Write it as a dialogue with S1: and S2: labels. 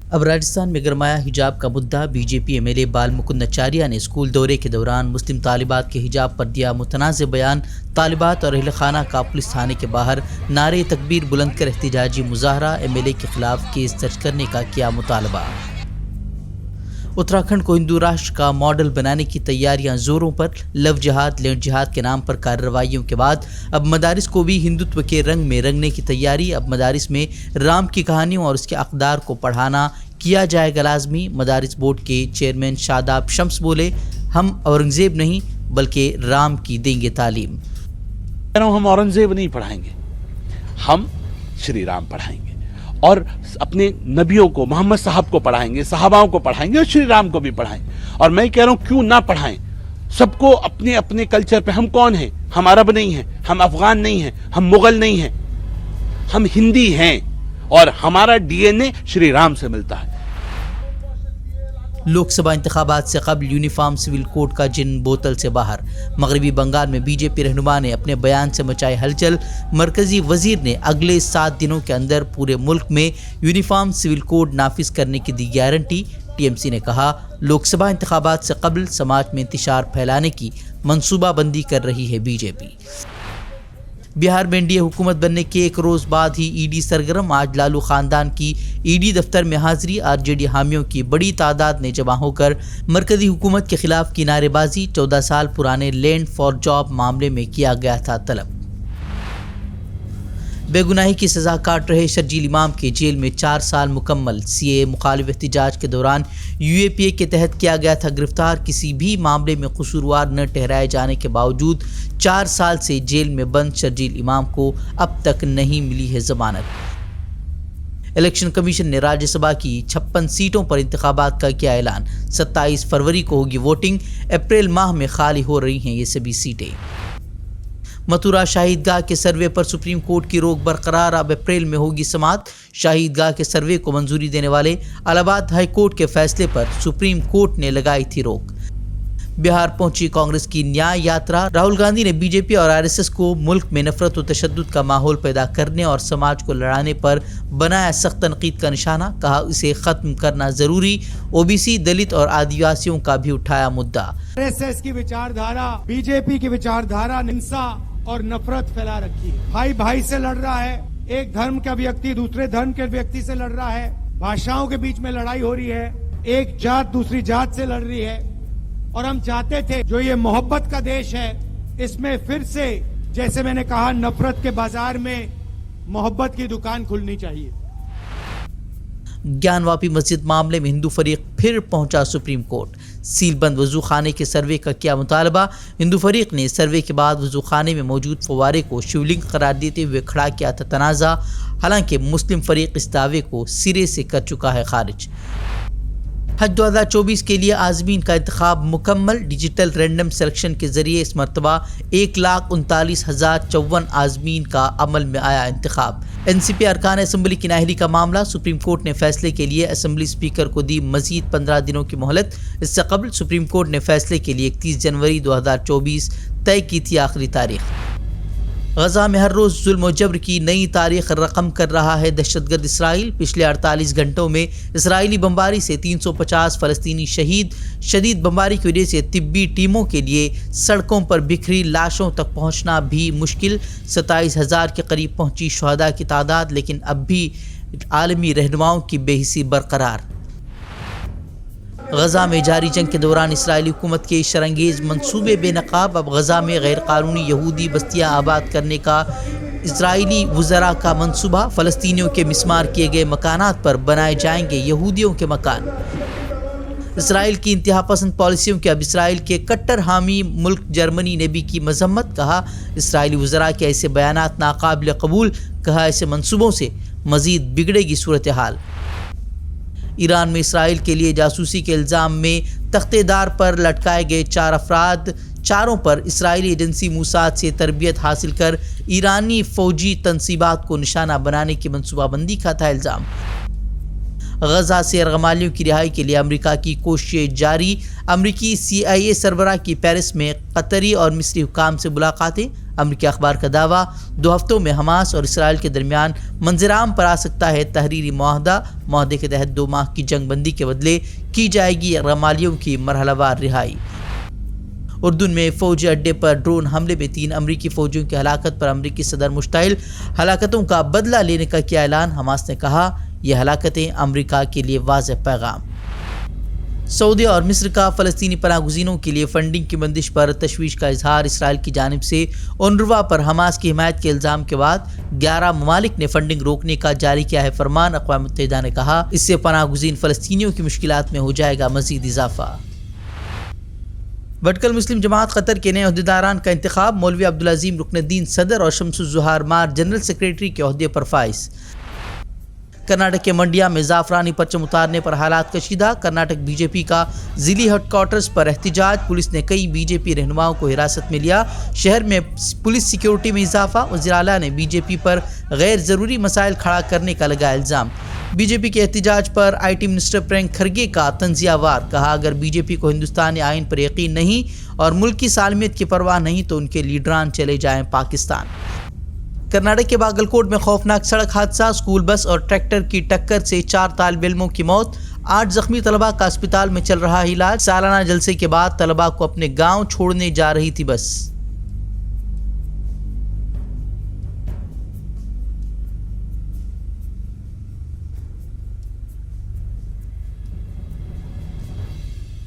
S1: اب راجستھان میں گرمایا حجاب کا مدعا۔ B J P M L A Bal Mukund Acharya نے اسکول دورے کے دوران مسلم طالبات کے حجاب پر دیا متنازع بیان۔ طالبات اور اہل خانہ کا پولیس تھانے کے باہر نعرے تکبیر بلند کر احتجاجی مظاہرہ، ایم ایل اے کے خلاف کیس درج کرنے کا کیا مطالبہ۔ اتراکھنڈ کو ہندو راشٹر کا ماڈل بنانے کی تیاریاں زوروں پر۔ لو جہاد لینڈ جہاد کے نام پر کارروائیوں کے بعد اب مدارس کو بھی ہندوتو کے رنگ میں رنگنے کی تیاری۔ اب مدارس میں رام کی کہانیوں اور اس کے اقدار کو پڑھانا کیا جائے گا لازمی۔ مدارس بورڈ کے چیئرمین شاداب شمس بولے، ہم اورنگزیب نہیں بلکہ رام کی دیں گے تعلیم۔
S2: ہم اورنگزیب نہیں پڑھائیں گے، ہم شری رام پڑھائیں گے اور اپنے نبیوں کو، محمد صاحب کو پڑھائیں گے، صحاباؤں کو پڑھائیں گے اور شری رام کو بھی پڑھائیں گے۔ اور میں کہہ رہا ہوں کیوں نہ پڑھائیں، سب کو اپنے اپنے کلچر پہ۔ ہم کون ہیں؟ ہم عرب نہیں ہیں، ہم افغان نہیں ہیں، ہم مغل نہیں ہیں، ہم ہندی ہیں اور ہمارا ڈی این اے شری رام سے ملتا ہے۔
S1: لوک سبھا انتخابات سے قبل یونیفارم سول کوڈ کا جن بوتل سے باہر۔ مغربی بنگال میں بی جے پی رہنما نے اپنے بیان سے مچائی ہلچل۔ مرکزی وزیر نے اگلے 7 دنوں کے اندر پورے ملک میں یونیفارم سول کوڈ نافذ کرنے کی the guarantee. T M C نے کہا، لوک سبھا انتخابات سے قبل سماج میں انتشار پھیلانے کی منصوبہ بندی کر رہی ہے بی جے پی۔ بہار میں این ڈی اے حکومت بننے کے ایک روز بعد ہی ای ڈی سرگرم۔ آج لالو خاندان کی ای ڈی دفتر میں حاضری۔ آر جے ڈی حامیوں کی بڑی تعداد نے جمع ہو کر مرکزی حکومت کے خلاف کی نعرے بازی۔ 14 سال پرانے لینڈ فار جاب معاملے میں کیا گیا تھا طلب۔ بے گناہی کی سزا کاٹ رہے شرجیل امام کے جیل میں 4 سال مکمل۔ سی اے مخالف احتجاج کے دوران یو اے پی اے کے تحت کیا گیا تھا گرفتار۔ کسی بھی معاملے میں قصوروار نہ ٹھہرائے جانے کے باوجود 4 سال سے جیل میں بند شرجیل امام کو اب تک نہیں ملی ہے ضمانت۔ الیکشن کمیشن نے راجیہ سبھا کی 56 سیٹوں پر انتخابات کا کیا اعلان۔ 27 فروری کو ہوگی ووٹنگ۔ اپریل ماہ میں خالی ہو رہی ہیں یہ سبھی سیٹیں۔ متھرا شاہید گاہ کے سروے پر سپریم کورٹ کی روک برقرار۔ اب اپریل میں ہوگی سماعت۔ شاہید گاہ کے سروے کو منظوری دینے والے الہ آباد ہائی کورٹ کے فیصلے پر سپریم کورٹ نے لگائی تھی روک۔ بہار پہنچی کانگریس کی نیائے یاترا۔ راہل گاندھی نے بی جے پی اور آر ایس ایس کو ملک میں نفرت و تشدد کا ماحول پیدا کرنے اور سماج کو لڑانے پر بنایا سخت تنقید کا نشانہ۔ کہا، اسے ختم کرنا ضروری۔ او بی سی، دلت اور آدیواسیوں کا بھی اٹھایا مدعا۔
S3: آر ایس ایس کی وچاردھارا، بی جے پی کی وچاردھارا ہنسا اور نفرت پھیلا رکھی ہے۔ بھائی بھائی سے لڑ رہا ہے، ایک دھرم کا ویکتی دوسرے دھرم کے ویکتی سے لڑ رہا ہے، بھاشاؤں کے بیچ میں لڑائی ہو رہی ہے، ایک جات دوسری جات سے لڑ رہی ہے۔ اور ہم چاہتے تھے جو یہ محبت کا دیش ہے، اس میں پھر سے جیسے میں نے کہا نفرت کے بازار میں محبت کی دکان کھلنی چاہیے۔
S1: گیان واپی مسجد معاملے میں ہندو فریق پھر پہنچا سپریم کورٹ۔ سیل بند وضو خانے کے سروے کا کیا مطالبہ۔ ہندو فریق نے سروے کے بعد وضو خانے میں موجود فوارے کو شیولنگ قرار دیتے ہوئے کھڑا کیا تھا تنازع۔ حالانکہ مسلم فریق اس دعوے کو سرے سے کر چکا ہے خارج۔ حج 2024 کے لیے عازمین کا انتخاب مکمل۔ ڈیجیٹل رینڈم سلیکشن کے ذریعے اس مرتبہ 1,39,054 عازمین کا عمل میں آیا انتخاب۔ این سی پی ارکان اسمبلی کی نااہلی کا معاملہ۔ سپریم کورٹ نے فیصلے کے لیے اسمبلی اسپیکر کو دی مزید 15 دنوں کی مہلت۔ اس سے قبل سپریم کورٹ نے فیصلے کے لیے 31 جنوری 2024 طے کی تھی آخری تاریخ۔ غزہ میں ہر روز ظلم و جبر کی نئی تاریخ رقم کر رہا ہے دہشت گرد اسرائیل۔ پچھلے 48 گھنٹوں میں اسرائیلی بمباری سے 350 فلسطینی شہید۔ شدید بمباری کی وجہ سے طبی ٹیموں کے لیے سڑکوں پر بکھری لاشوں تک پہنچنا بھی مشکل۔ 27,000 کے قریب پہنچی شہداء کی تعداد، لیکن اب بھی عالمی رہنماؤں کی بے حسی برقرار۔ غزہ میں جاری جنگ کے دوران اسرائیلی حکومت کے شرانگیز منصوبے بے نقاب۔ اب غزہ میں غیر قانونی یہودی بستیاں آباد کرنے کا اسرائیلی وزراء کا منصوبہ۔ فلسطینیوں کے مسمار کیے گئے مکانات پر بنائے جائیں گے یہودیوں کے مکان۔ اسرائیل کی انتہا پسند پالیسیوں کے اب اسرائیل کے کٹر حامی ملک جرمنی نے بھی کی مذمت۔ کہا، اسرائیلی وزراء کے ایسے بیانات ناقابل قبول۔ کہا، ایسے منصوبوں سے مزید بگڑے گی صورتحال۔ ایران میں اسرائیل کے لیے جاسوسی کے الزام میں تختے دار پر لٹکائے گئے 4 افراد، چاروں پر اسرائیلی ایجنسی موساد سے تربیت حاصل کر ایرانی فوجی تنصیبات کو نشانہ بنانے کی منصوبہ بندی کا تھا الزام۔ غزہ سے ارغمالیوں کی رہائی کے لیے امریکہ کی کوششیں جاری. امریکی CIA سربراہ کی پیرس میں قطری اور مصری حکام سے ملاقاتیں. امریکی اخبار کا دعویٰ 2 ہفتوں میں حماس اور اسرائیل کے درمیان منظر عام پر آ سکتا ہے تحریری معاہدہ. معاہدے کے تحت 2 ماہ کی جنگ بندی کے بدلے کی جائے گی ارغمالیوں کی مرحلہ وار رہائی. اردن میں فوجی اڈے پر ڈرون حملے میں 3 امریکی فوجیوں کی ہلاکت پر امریکی صدر مشتعل. ہلاکتوں کا بدلہ لینے کا کیا اعلان. حماس نے کہا یہ ہلاکتیں امریکہ کے لیے واضح پیغام. سعودی اور مصر کا فلسطینی پناہ گزینوں کے لیے فنڈنگ کی بندش پر تشویش کا اظہار. اسرائیل کی جانب سے اونروا پر حماس کی حمایت کے الزام کے بعد 11 ممالک نے فنڈنگ روکنے کا جاری کیا ہے فرمان. اقوام متحدہ نے کہا اس سے پناہ گزین فلسطینیوں کی مشکلات میں ہو جائے گا مزید اضافہ. ورٹیکل مسلم جماعت قطر کے نئے عہدیداران کا انتخاب. مولوی عبدالعظیم رکن الدین صدر اور شمس الزہار مار جنرل سیکریٹری کے عہدے پر فائز. کرناٹک کے منڈیا میں زعفرانی پرچم اتارنے پر حالات کشیدہ. کرناٹک BJP کا ضلعی ہیڈ کوارٹرز پر احتجاج. پولیس نے کئی BJP رہنماؤں کو حراست میں لیا. شہر میں پولیس سیکیورٹی میں اضافہ. وزیر اعلیٰ نے BJP پر غیر ضروری مسائل کھڑا کرنے کا لگایا الزام. BJP کے احتجاج پر IT منسٹر پرینک کھرگے کا تنزیہ وار. کہا اگر BJP کو ہندوستانی آئین پر یقین نہیں اور ملک کی سالمیت کی پرواہ نہیں تو ان کے لیڈران چلے جائیں پاکستان. کرناٹک کے باگلکوٹ میں خوفناک سڑک حادثہ. اسکول بس اور ٹریکٹر کی ٹکر سے 4 طالب علموں کی موت. 8 زخمی طلباء کا اسپتال میں چل رہا علاج. سالانہ جلسے کے بعد طلباء کو اپنے گاؤں چھوڑنے جا رہی تھی بس.